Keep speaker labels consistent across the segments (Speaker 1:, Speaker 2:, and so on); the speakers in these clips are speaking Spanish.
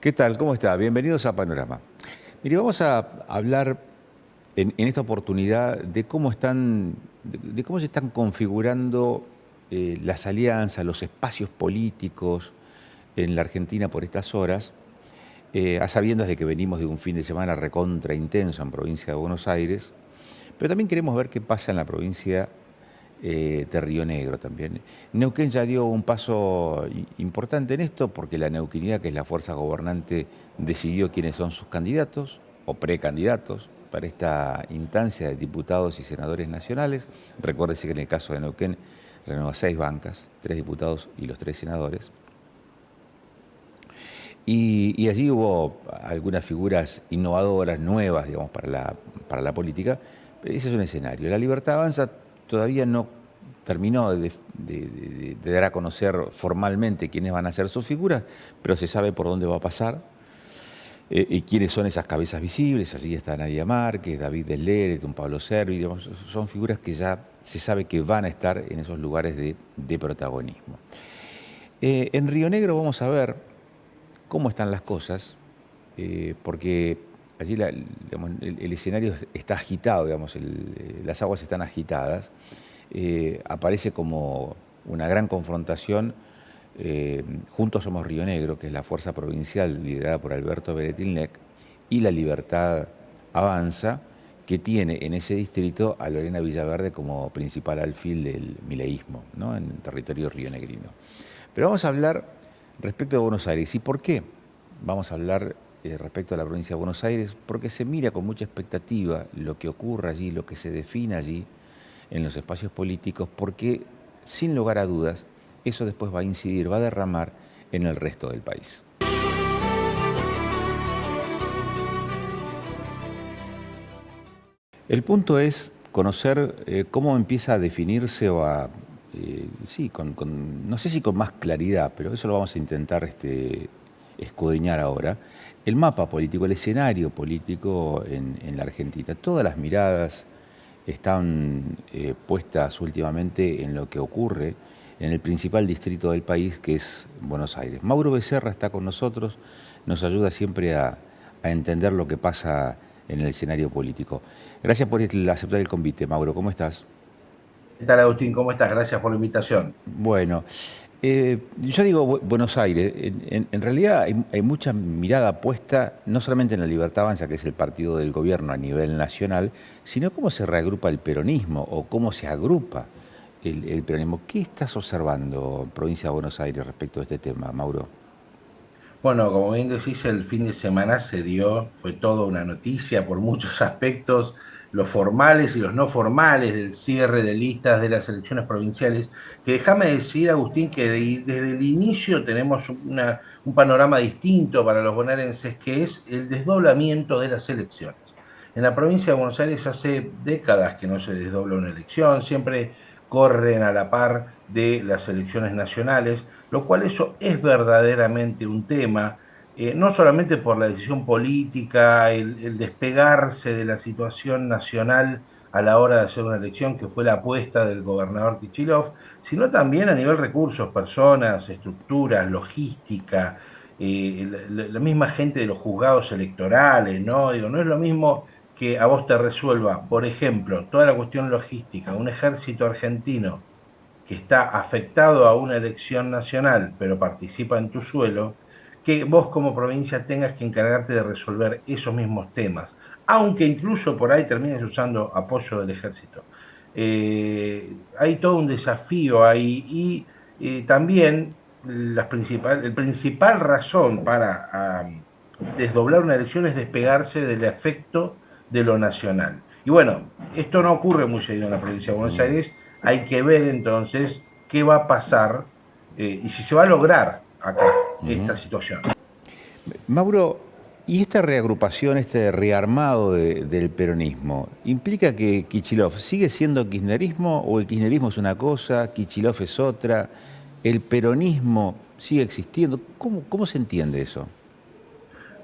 Speaker 1: ¿Qué tal? ¿Cómo está? Bienvenidos a Panorama. Mire, vamos a hablar en esta oportunidad de cómo cómo se están configurando las alianzas, los espacios políticos en la Argentina por estas horas, a sabiendas de que venimos de un fin de semana recontra intenso en provincia de Buenos Aires, pero también queremos ver qué pasa en la provincia de Río Negro también. Neuquén ya dio un paso importante en esto porque la neuquinidad, que es la fuerza gobernante, decidió quiénes son sus candidatos o precandidatos para esta instancia de diputados y senadores nacionales. Recuérdese que en el caso de Neuquén renueva 6 bancas, 3 diputados y los 3 senadores. Y allí hubo algunas figuras innovadoras, nuevas, digamos, para la política. Ese es un escenario. La Libertad Avanza todavía no terminó de dar a conocer formalmente quiénes van a ser sus figuras, pero se sabe por dónde va a pasar y quiénes son esas cabezas visibles. Allí está Nadia Márquez, David Del Leret, un Pablo Servi, digamos, son figuras que ya se sabe que van a estar en esos lugares de protagonismo. En Río Negro vamos a ver cómo están las cosas, porque allí digamos, el escenario está agitado, digamos, las aguas están agitadas. Aparece como una gran confrontación. Juntos Somos Río Negro, que es la fuerza provincial liderada por Alberto Beretilnec, y La Libertad Avanza, que tiene en ese distrito a Lorena Villaverde como principal alfil del mileísmo, ¿no?, en territorio rionegrino. Pero vamos a hablar respecto de Buenos Aires. ¿Y por qué? Vamos a hablar respecto a la provincia de Buenos Aires, porque se mira con mucha expectativa lo que ocurre allí, lo que se define allí en los espacios políticos, porque sin lugar a dudas eso después va a incidir, va a derramar en el resto del país. El punto es conocer cómo empieza a definirse o a, sí, no sé si con más claridad, pero eso lo vamos a intentar escudriñar ahora, el mapa político, el escenario político en la Argentina. Todas las miradas están puestas últimamente en lo que ocurre en el principal distrito del país, que es Buenos Aires. Mauro Becerra está con nosotros, nos ayuda siempre a entender lo que pasa en el escenario político. Gracias por aceptar el convite, Mauro. ¿Cómo estás?
Speaker 2: ¿Qué tal, Agustín? ¿Cómo estás? Gracias por la invitación.
Speaker 1: Bueno, yo digo Buenos Aires. En realidad hay mucha mirada puesta no solamente en la Libertad Avanza, que es el partido del gobierno a nivel nacional, sino cómo se reagrupa el peronismo o cómo se agrupa el peronismo. ¿Qué estás observando, provincia de Buenos Aires, respecto a este tema, Mauro?
Speaker 2: Bueno, como bien decís, el fin de semana fue toda una noticia por muchos aspectos, los formales y los no formales del cierre de listas de las elecciones provinciales, que déjame decir, Agustín, que desde el inicio tenemos un panorama distinto para los bonaerenses, que es el desdoblamiento de las elecciones. En la provincia de Buenos Aires hace décadas que no se desdobla una elección, siempre corren a la par de las elecciones nacionales, lo cual eso es verdaderamente un tema, no solamente por la decisión política, el despegarse de la situación nacional a la hora de hacer una elección, que fue la apuesta del gobernador Kichilov, sino también a nivel recursos, personas, estructuras, logística, la misma gente de los juzgados electorales, ¿no? Digo, no es lo mismo que a vos te resuelva, por ejemplo, toda la cuestión logística, un ejército argentino que está afectado a una elección nacional, pero participa en tu suelo, que vos como provincia tengas que encargarte de resolver esos mismos temas, aunque incluso por ahí termines usando apoyo del ejército. Hay todo un desafío ahí y también el principal razón para desdoblar una elección es despegarse del efecto de lo nacional. Y bueno, esto no ocurre muy seguido en la provincia de Buenos Aires. Hay que ver entonces qué va a pasar y si se va a lograr acá esta situación.
Speaker 1: Mauro, ¿y esta reagrupación, este rearmado del peronismo, implica que Kicillof sigue siendo kirchnerismo o el kirchnerismo es una cosa, Kicillof es otra, el peronismo sigue existiendo? ¿Cómo se entiende eso?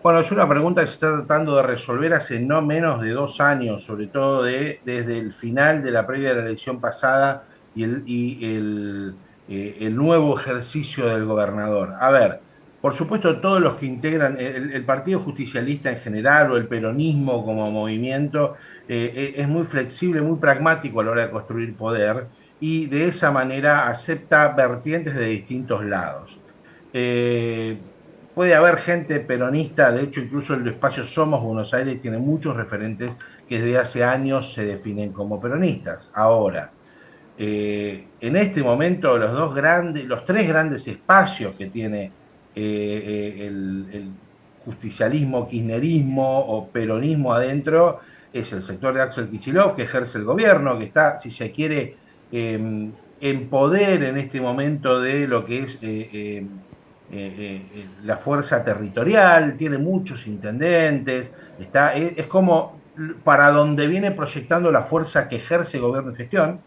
Speaker 2: Bueno, es una pregunta que se está tratando de resolver hace no menos de 2 años, sobre todo desde el final de la previa de la elección pasada y el nuevo ejercicio del gobernador. A ver, por supuesto, todos los que integran el Partido Justicialista en general o el peronismo como movimiento es muy flexible, muy pragmático a la hora de construir poder y de esa manera acepta vertientes de distintos lados. Eh, Puede haber gente peronista, de hecho incluso el espacio Somos Buenos Aires tiene muchos referentes que desde hace años se definen como peronistas. Ahora, en este momento los tres grandes espacios que tiene el justicialismo, kirchnerismo o peronismo adentro es el sector de Axel Kicillof, que ejerce el gobierno, que está, si se quiere, en poder en este momento de lo que es la fuerza territorial, tiene muchos intendentes, es como para donde viene proyectando la fuerza que ejerce gobierno y gestión,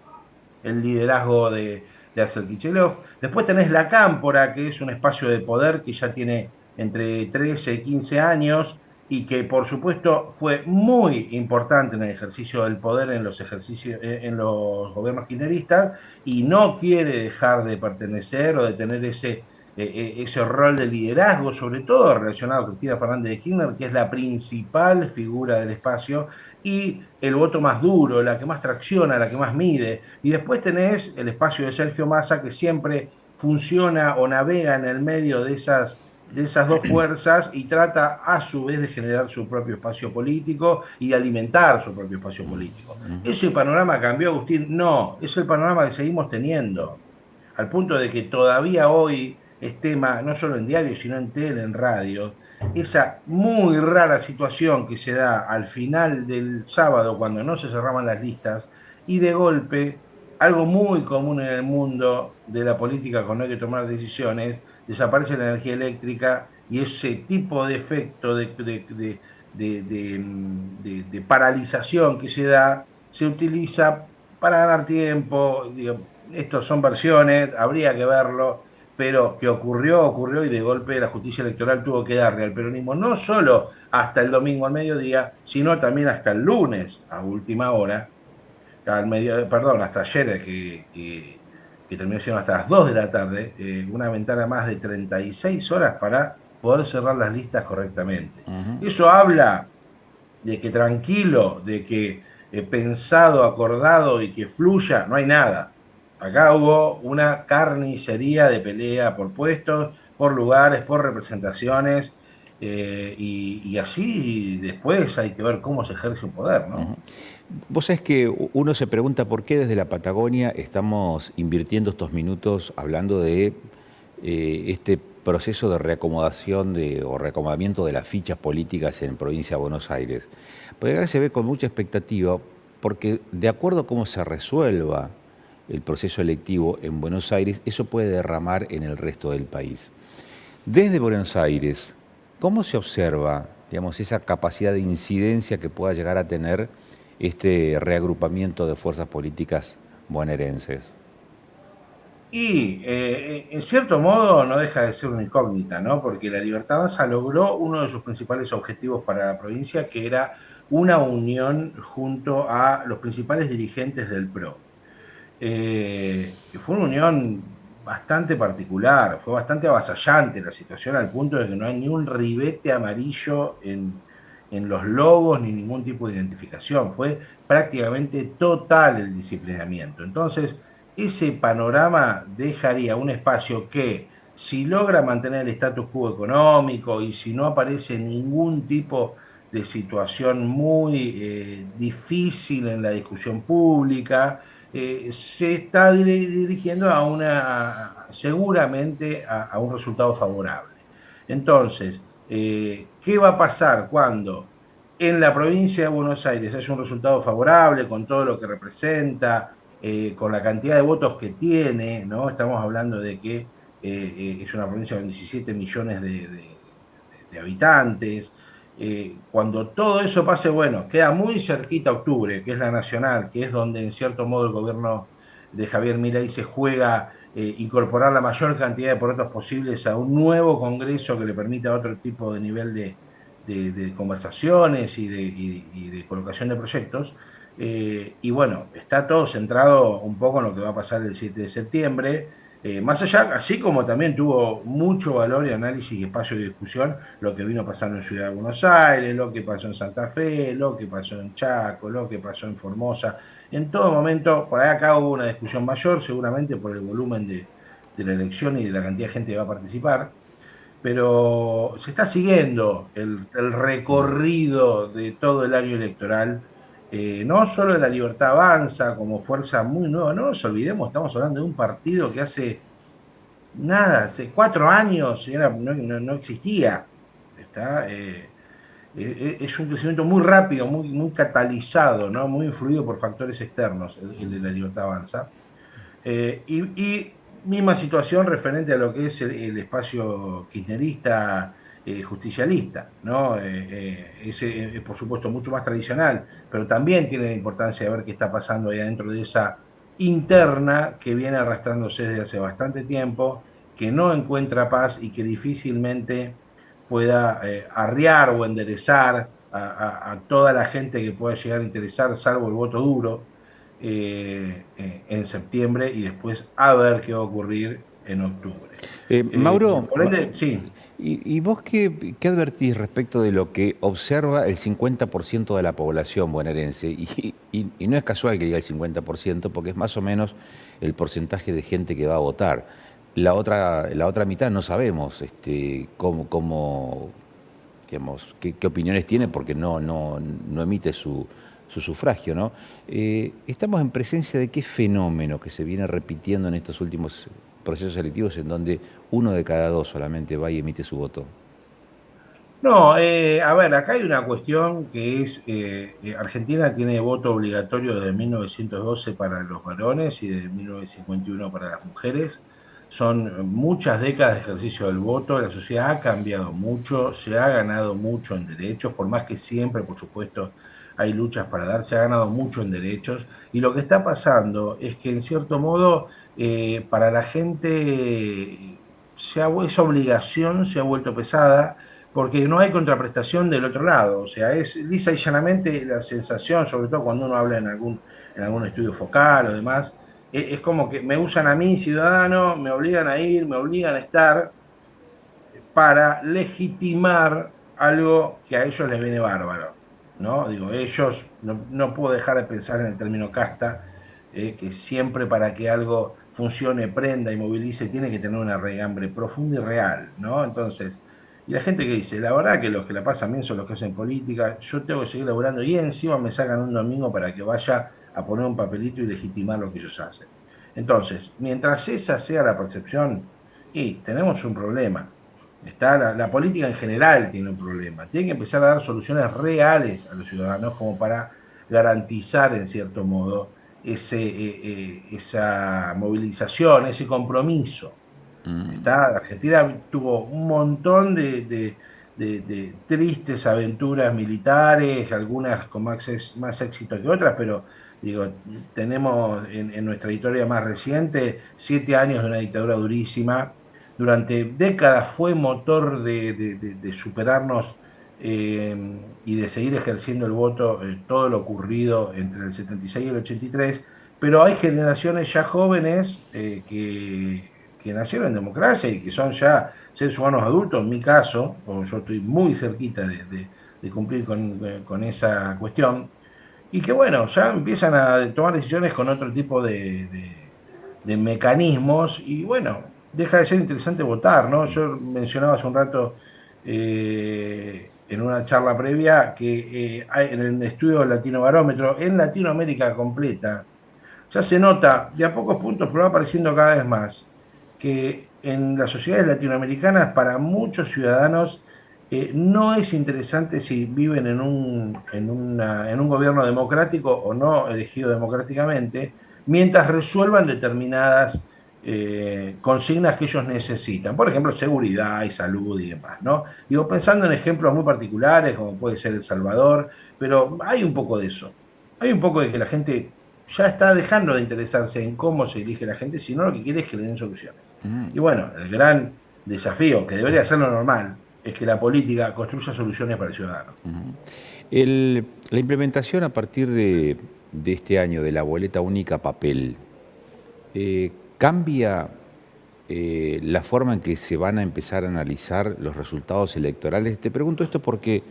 Speaker 2: el liderazgo de Axel Kicillof. Después tenés la Cámpora, que es un espacio de poder que ya tiene entre 13 y 15 años y que por supuesto fue muy importante en el ejercicio del poder en los ejercicios, en los gobiernos kirchneristas y no quiere dejar de pertenecer o de tener ese rol de liderazgo, sobre todo relacionado a Cristina Fernández de Kirchner, que es la principal figura del espacio y el voto más duro, la que más tracciona, la que más mide. Y después tenés el espacio de Sergio Massa, que siempre funciona o navega en el medio de esas dos fuerzas y trata a su vez de generar su propio espacio político y de alimentar su propio espacio político. ¿Ese panorama cambió, Agustín? No, es el panorama que seguimos teniendo, al punto de que todavía hoy es tema, no solo en diarios, sino en tele, en radio, esa muy rara situación que se da al final del sábado cuando no se cerraban las listas y de golpe, algo muy común en el mundo de la política cuando hay que tomar decisiones, desaparece la energía eléctrica y ese tipo de efecto de paralización que se da se utiliza para ganar tiempo. Digo, estos son versiones, habría que verlo, pero que ocurrió, ocurrió y de golpe la justicia electoral tuvo que darle al peronismo no solo hasta el domingo al mediodía, sino también hasta el lunes a última hora, perdón, hasta ayer que terminó siendo hasta las 2 de la tarde, una ventana más de 36 horas para poder cerrar las listas correctamente.
Speaker 1: Ujú.
Speaker 2: Eso habla de que tranquilo, de que pensado, acordado y que fluya, no hay nada. Acá hubo una carnicería de pelea por puestos, por lugares, por representaciones, y así después hay que ver cómo se ejerce un poder, ¿no?
Speaker 1: Vos sabés que uno se pregunta por qué desde la Patagonia estamos invirtiendo estos minutos hablando de este proceso de reacomodación o reacomodamiento de las fichas políticas en provincia de Buenos Aires. Porque acá se ve con mucha expectativa, porque de acuerdo a cómo se resuelva el proceso electivo en Buenos Aires, eso puede derramar en el resto del país. Desde Buenos Aires, ¿cómo se observa, digamos, esa capacidad de incidencia que pueda llegar a tener este reagrupamiento de fuerzas políticas bonaerenses?
Speaker 2: Y en cierto modo no deja de ser una incógnita, ¿no? Porque la Libertad Avanza logró uno de sus principales objetivos para la provincia, que era una unión junto a los principales dirigentes del PRO. Que fue una unión bastante particular, fue bastante avasallante la situación al punto de que no hay ni un ribete amarillo en los logos ni ningún tipo de identificación, fue prácticamente total el disciplinamiento. Entonces, ese panorama dejaría un espacio que, si logra mantener el status quo económico y si no aparece ningún tipo de situación muy difícil en la discusión pública, se está dirigiendo seguramente a un resultado favorable. Entonces, ¿qué va a pasar cuando en la provincia de Buenos Aires haya un resultado favorable con todo lo que representa, con la cantidad de votos que tiene, ¿no? Estamos hablando de que es una provincia con 17 millones de habitantes. Cuando todo eso pase, bueno, queda muy cerquita octubre, que es la nacional, que es donde en cierto modo el gobierno de Javier Milei se juega incorporar la mayor cantidad de porotos posibles a un nuevo Congreso que le permita otro tipo de nivel de conversaciones y de colocación de proyectos. Y bueno, está todo centrado un poco en lo que va a pasar el 7 de septiembre. Más allá, así como también tuvo mucho valor y análisis y espacio de discusión lo que vino pasando en Ciudad de Buenos Aires, lo que pasó en Santa Fe, lo que pasó en Chaco, lo que pasó en Formosa. En todo momento, por ahí acá hubo una discusión mayor, seguramente por el volumen de la elección y de la cantidad de gente que va a participar, pero se está siguiendo el
Speaker 1: Mm.
Speaker 2: recorrido de todo el año electoral, no solo de la Libertad Avanza como fuerza muy nueva, no nos olvidemos, estamos hablando de un partido que hace nada, hace 4 años no existía. Está, es un crecimiento muy rápido, muy catalizado, ¿no? Muy influido por factores externos, el de la Libertad Avanza. Y misma situación referente a lo que es el espacio kirchnerista, justicialista, ¿no? Ese es, por supuesto, mucho más tradicional, pero también tiene la importancia de ver qué está pasando ahí adentro de esa interna que viene arrastrándose desde hace bastante tiempo, que no encuentra paz y que difícilmente pueda arriar o enderezar a toda la gente que pueda llegar a interesar, salvo el voto duro en septiembre y después a ver qué va a ocurrir en octubre.
Speaker 1: Mauro,
Speaker 2: Por ende, sí.
Speaker 1: ¿y vos qué advertís respecto de lo que observa el 50% de la población bonaerense? Y no es casual que diga el 50%, porque es más o menos el porcentaje de gente que va a votar. La otra mitad no sabemos digamos, qué opiniones tiene porque no emite su sufragio, ¿no? ¿Estamos en presencia de qué fenómeno que se viene repitiendo en estos últimos procesos electivos en donde uno de cada dos solamente va y emite su voto?
Speaker 2: No, a ver, acá hay una cuestión que es, Argentina tiene voto obligatorio desde 1912 para los varones y de 1951 para las mujeres. Son muchas décadas de ejercicio del voto, la sociedad ha cambiado mucho, se ha ganado mucho en derechos, por más que siempre, por supuesto, hay luchas para dar, se ha ganado mucho en derechos. Y lo que está pasando es que, en cierto modo, para la gente esa obligación se ha vuelto pesada porque no hay contraprestación del otro lado. O sea, es lisa y llanamente la sensación, sobre todo cuando uno habla en algún estudio focal o demás, es como que me usan a mí, ciudadano, me obligan a ir, me obligan a estar para legitimar algo que a ellos les viene bárbaro, ¿no? Digo, ellos, no puedo dejar de pensar en el término casta, que siempre para que algo funcione, prenda y movilice, tiene que tener una raigambre profunda y real, ¿no? Entonces, y la gente que dice, la verdad que los que la pasan bien son los que hacen política, yo tengo que seguir laburando y encima me sacan un domingo para que vaya a poner un papelito y legitimar lo que ellos hacen. Entonces, mientras esa sea la percepción, y tenemos un problema. La política en general tiene un problema. Tiene que empezar a dar soluciones reales a los ciudadanos como para garantizar, en cierto modo, esa movilización, ese compromiso.
Speaker 1: Mm.
Speaker 2: Argentina tuvo un montón de tristes aventuras militares, algunas con más éxito que otras, pero digo, tenemos en nuestra historia más reciente 7 años de una dictadura durísima. Durante décadas fue motor de superarnos eh, y de seguir ejerciendo el voto, todo lo ocurrido entre el 76 y el 83, pero hay generaciones ya jóvenes que nacieron en democracia y que son ya seres humanos adultos, en mi caso, o yo estoy muy cerquita de cumplir con esa cuestión, y que bueno, ya empiezan a tomar decisiones con otro tipo de mecanismos, y bueno, deja de ser interesante votar, ¿no? Yo mencionaba hace un rato en una charla previa que en el estudio Latino Barómetro, en Latinoamérica completa, ya se nota de a pocos puntos, pero va apareciendo cada vez más, que en las sociedades latinoamericanas para muchos ciudadanos no es interesante si viven en un gobierno democrático o no elegido democráticamente, mientras resuelvan determinadas consignas que ellos necesitan, por ejemplo, seguridad y salud y demás, ¿no? Digo, pensando en ejemplos muy particulares, como puede ser El Salvador, pero hay un poco de eso. Hay un poco de que la gente ya está dejando de interesarse en cómo se elige la gente, sino lo que quiere es que le den soluciones. Y bueno, el gran desafío, que debería ser lo normal, es que la política construya soluciones para el ciudadano.
Speaker 1: Ujú. La implementación a partir de este año de la boleta única papel, ¿cambia la forma en que se van a empezar a analizar los resultados electorales? Te pregunto esto porque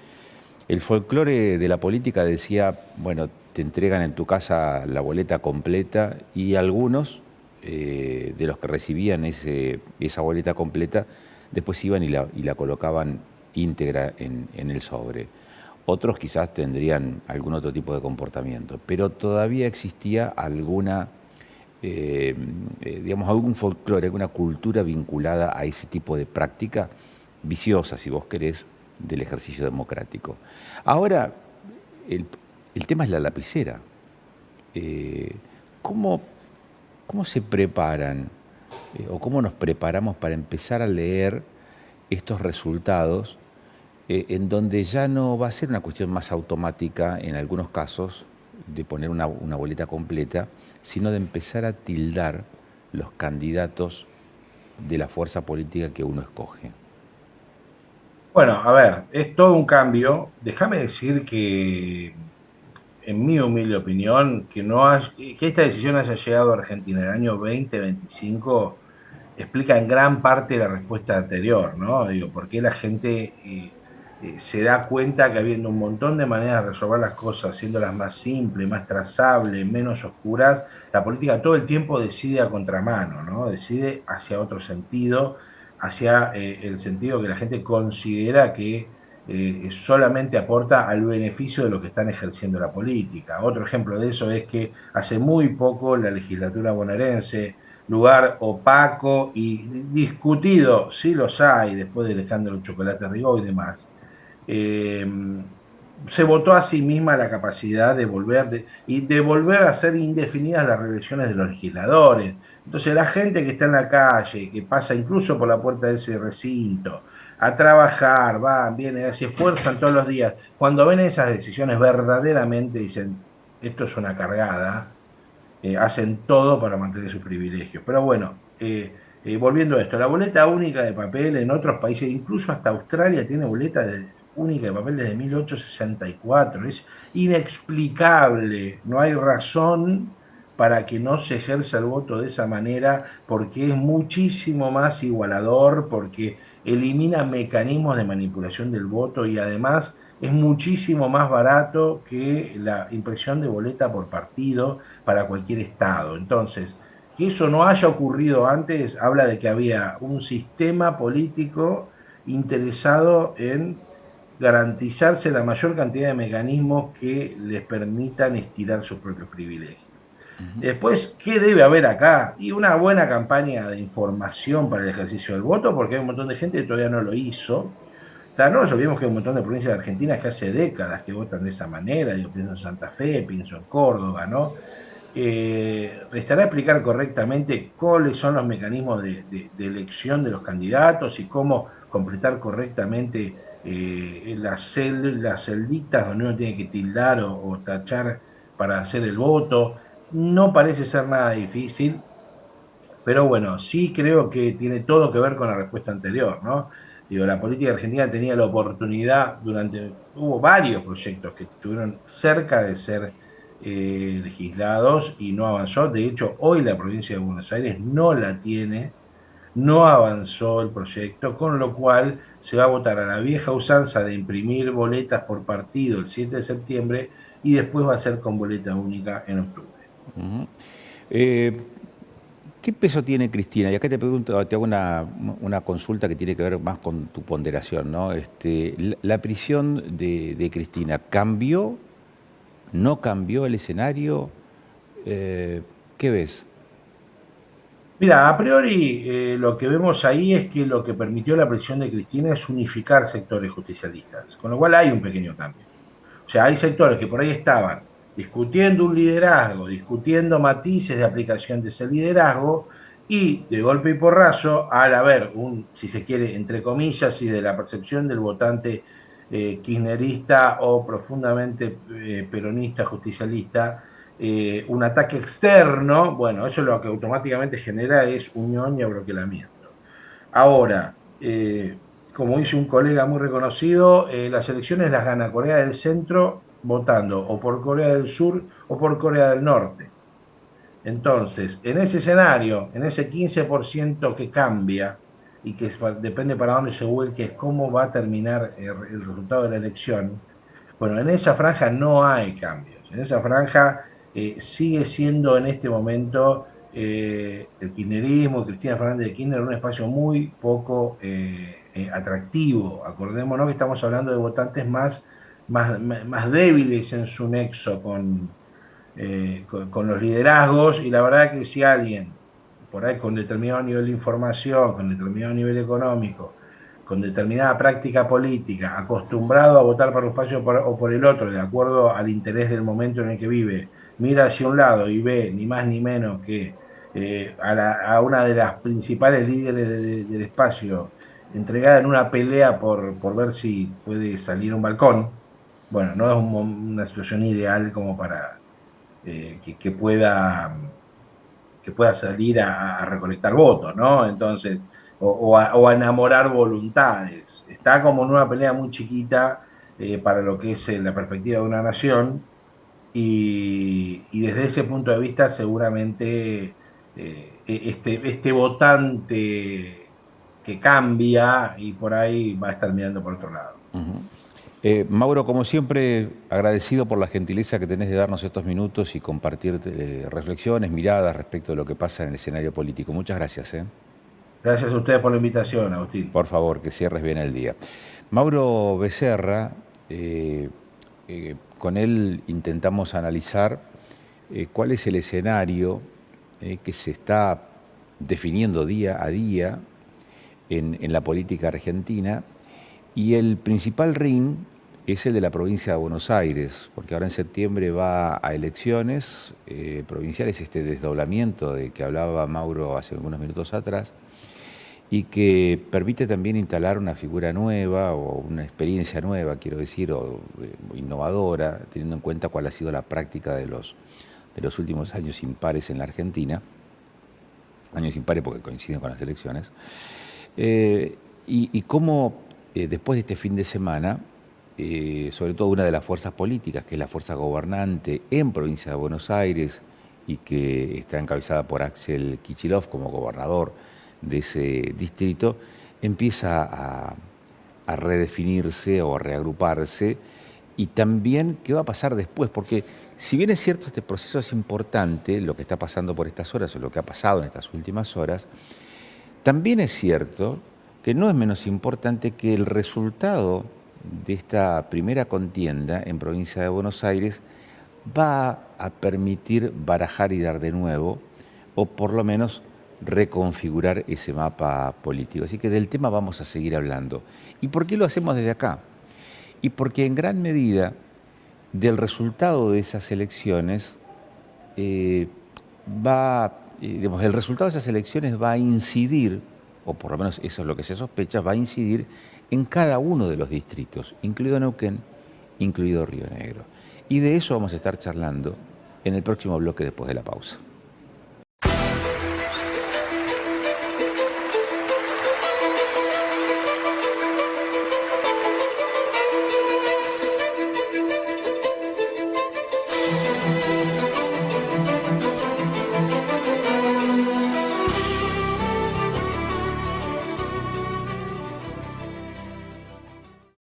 Speaker 1: el folclore de la política decía, bueno, te entregan en tu casa la boleta completa y algunos de los que recibían esa boleta completa después iban y la colocaban íntegra en el sobre. Otros quizás tendrían algún otro tipo de comportamiento, pero todavía existía alguna, digamos, algún folclore, alguna cultura vinculada a ese tipo de práctica viciosa, si vos querés, del ejercicio democrático. Ahora, el, el tema es la lapicera. Eh, ¿cómo, ¿Cómo se preparan o cómo nos preparamos para empezar a leer estos resultados en donde ya no va a ser una cuestión más automática en algunos casos de poner una boleta completa, sino de empezar a tildar los candidatos de la fuerza política que uno escoge?
Speaker 2: Bueno, a ver, es todo un cambio. Déjame decir que, en mi humilde opinión, que esta decisión haya llegado a Argentina en el año 2025 explica en gran parte la respuesta anterior, ¿no? Digo, por qué la gente se da cuenta que habiendo un montón de maneras de resolver las cosas, haciéndolas más simples, más trazables, menos oscuras, la política todo el tiempo decide a contramano, ¿no? Decide hacia otro sentido, hacia el sentido que la gente considera que solamente aporta al beneficio de los que están ejerciendo la política. Otro ejemplo de eso es que hace muy poco la legislatura bonaerense, lugar opaco y discutido, sí los hay, después del escándalo Chocolate Rigó y demás, eh, se votó a sí misma la capacidad de volver a ser indefinidas las reelecciones de los legisladores. Entonces la gente que está en la calle, que pasa incluso por la puerta de ese recinto, a trabajar, van, vienen, se esfuerzan todos los días, cuando ven esas decisiones verdaderamente dicen, esto es una cargada, hacen todo para mantener sus privilegios. Pero bueno, volviendo a esto, la boleta única de papel en otros países, incluso hasta Australia tiene única de papel desde 1864. Es inexplicable, no hay razón para que no se ejerza el voto de esa manera, porque es muchísimo más igualador, porque elimina mecanismos de manipulación del voto y además es muchísimo más barato que la impresión de boleta por partido para cualquier estado. Entonces, que eso no haya ocurrido antes habla de que había un sistema político interesado en garantizarse la mayor cantidad de mecanismos que les permitan estirar sus propios privilegios. Después, ¿qué debe haber acá? Y una buena campaña de información para el ejercicio del voto, porque hay un montón de gente que todavía no lo hizo. No nos olvidemos que hay un montón de provincias de Argentina que hace décadas que votan de esa manera. Yo pienso en Santa Fe, pienso en Córdoba, ¿no? Restará explicar correctamente cuáles son los mecanismos de elección de los candidatos y cómo completar correctamente las celditas donde uno tiene que tildar o tachar para hacer el voto. No parece ser nada difícil, pero bueno, sí creo que tiene todo que ver con la respuesta anterior, ¿no? Digo, la política argentina tenía la oportunidad hubo varios proyectos que estuvieron cerca de ser legislados y no avanzó. De hecho, hoy la provincia de Buenos Aires no la tiene, no avanzó el proyecto, con lo cual se va a votar a la vieja usanza de imprimir boletas por partido el 7 de septiembre y después va a ser con boleta única en octubre.
Speaker 1: Ujú. Eh, ¿Qué peso tiene Cristina? Y acá te pregunto, te hago una consulta que tiene que ver más con tu ponderación, ¿no? La prisión de Cristina, ¿cambió? ¿No cambió el escenario? ¿Qué ves?
Speaker 2: Mira, a priori lo que vemos ahí es que lo que permitió la presión de Cristina es unificar sectores justicialistas, con lo cual hay un pequeño cambio. O sea, hay sectores que por ahí estaban discutiendo un liderazgo, discutiendo matices de aplicación de ese liderazgo, y de golpe y porrazo, al haber si se quiere, entre comillas, y de la percepción del votante kirchnerista o profundamente peronista, justicialista, un ataque externo, bueno, eso lo que automáticamente genera es unión y abroquelamiento. Ahora, como dice un colega muy reconocido, las elecciones las gana Corea del Centro votando o por Corea del Sur o por Corea del Norte. Entonces, en ese escenario, en ese 15% que cambia y que depende para dónde se vuelque, es cómo va a terminar el resultado de la elección. Bueno, en esa franja no hay cambios. En esa franja sigue siendo en este momento el kirchnerismo, Cristina Fernández de Kirchner, un espacio muy poco atractivo. Acordémonos que estamos hablando de votantes más débiles en su nexo con los liderazgos, y la verdad que si alguien por ahí con determinado nivel de información, con determinado nivel económico, con determinada práctica política, acostumbrado a votar para un espacio o por el otro, de acuerdo al interés del momento en el que vive, mira hacia un lado y ve ni más ni menos que a una de las principales líderes del espacio entregada en una pelea por ver si puede salir a un balcón. Bueno, no es una situación ideal como para que pueda salir a recolectar votos, ¿no? Entonces, o a enamorar voluntades. Está como en una pelea muy chiquita para lo que es la perspectiva de una nación, y desde ese punto de vista seguramente este votante que cambia y por ahí va a estar mirando por otro lado.
Speaker 1: Mauro, como siempre, agradecido por la gentileza que tenés de darnos estos minutos y compartir reflexiones, miradas respecto de lo que pasa en el escenario político. Muchas gracias.
Speaker 2: Gracias a ustedes por la invitación, Agustín.
Speaker 1: Por favor, que cierres bien el día. Mauro Becerra, con él intentamos analizar cuál es el escenario que se está definiendo día a día en la política argentina, y el principal ring es el de la provincia de Buenos Aires, porque ahora en septiembre va a elecciones provinciales, este desdoblamiento del que hablaba Mauro hace algunos minutos atrás, y que permite también instalar una figura nueva o una experiencia nueva, quiero decir, o innovadora, teniendo en cuenta cuál ha sido la práctica de los últimos años impares en la Argentina, años impares porque coinciden con las elecciones, y cómo después de este fin de semana, sobre todo una de las fuerzas políticas, que es la fuerza gobernante en provincia de Buenos Aires y que está encabezada por Axel Kicillof como gobernador de ese distrito, empieza a redefinirse o a reagruparse, y también qué va a pasar después, porque si bien es cierto este proceso es importante, lo que está pasando por estas horas o lo que ha pasado en estas últimas horas, también es cierto que no es menos importante que el resultado de esta primera contienda en provincia de Buenos Aires va a permitir barajar y dar de nuevo, o por lo menos reconfigurar ese mapa político. Así que del tema vamos a seguir hablando. ¿Y por qué lo hacemos desde acá? Y porque en gran medida del resultado de esas elecciones el resultado de esas elecciones va a incidir, o por lo menos eso es lo que se sospecha, va a incidir en cada uno de los distritos, incluido Neuquén, incluido Río Negro. Y de eso vamos a estar charlando en el próximo bloque después de la pausa.